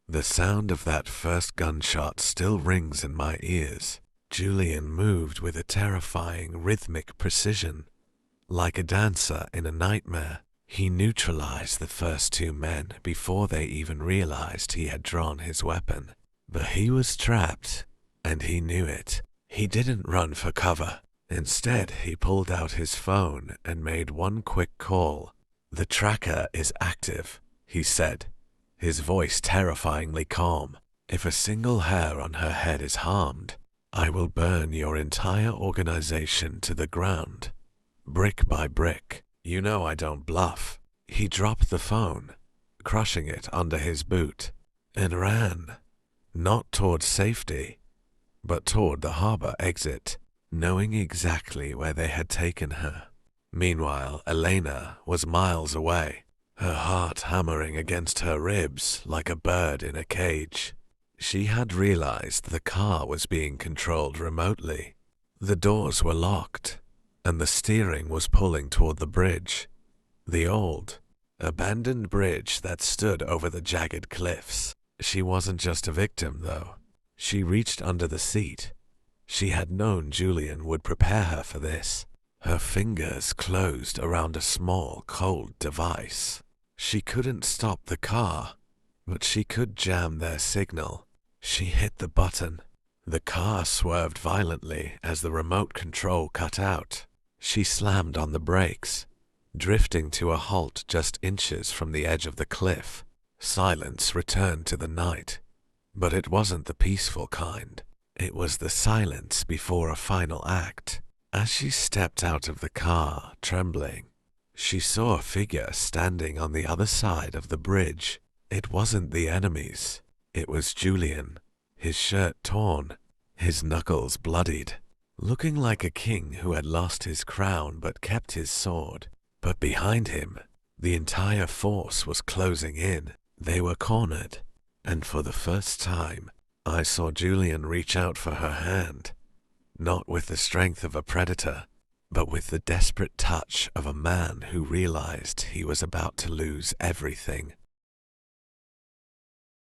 The sound of that first gunshot still rings in my ears. Julian moved with a terrifying rhythmic precision. Like a dancer in a nightmare, he neutralized the first two men before they even realized he had drawn his weapon. But he was trapped, and he knew it. He didn't run for cover. Instead, he pulled out his phone and made one quick call. "The tracker is active," he said, his voice terrifyingly calm. "If a single hair on her head is harmed, I will burn your entire organization to the ground, brick by brick. You know I don't bluff." He dropped the phone, crushing it under his boot, and ran, not toward safety, but toward the harbor exit, knowing exactly where they had taken her. Meanwhile, Elena was miles away, her heart hammering against her ribs like a bird in a cage. She had realized the car was being controlled remotely. The doors were locked, and the steering was pulling toward the bridge. The old, abandoned bridge that stood over the jagged cliffs. She wasn't just a victim, though. She reached under the seat. She had known Julian would prepare her for this. Her fingers closed around a small, cold device. She couldn't stop the car, but she could jam their signal. She hit the button. The car swerved violently as the remote control cut out. She slammed on the brakes, drifting to a halt just inches from the edge of the cliff. Silence returned to the night, but it wasn't the peaceful kind. It was the silence before a final act. As she stepped out of the car, trembling, she saw a figure standing on the other side of the bridge. It wasn't the enemies. It was Julian, his shirt torn, his knuckles bloodied, looking like a king who had lost his crown but kept his sword. But behind him, the entire force was closing in. They were cornered, and for the first time, I saw Julian reach out for her hand, not with the strength of a predator, but with the desperate touch of a man who realized he was about to lose everything.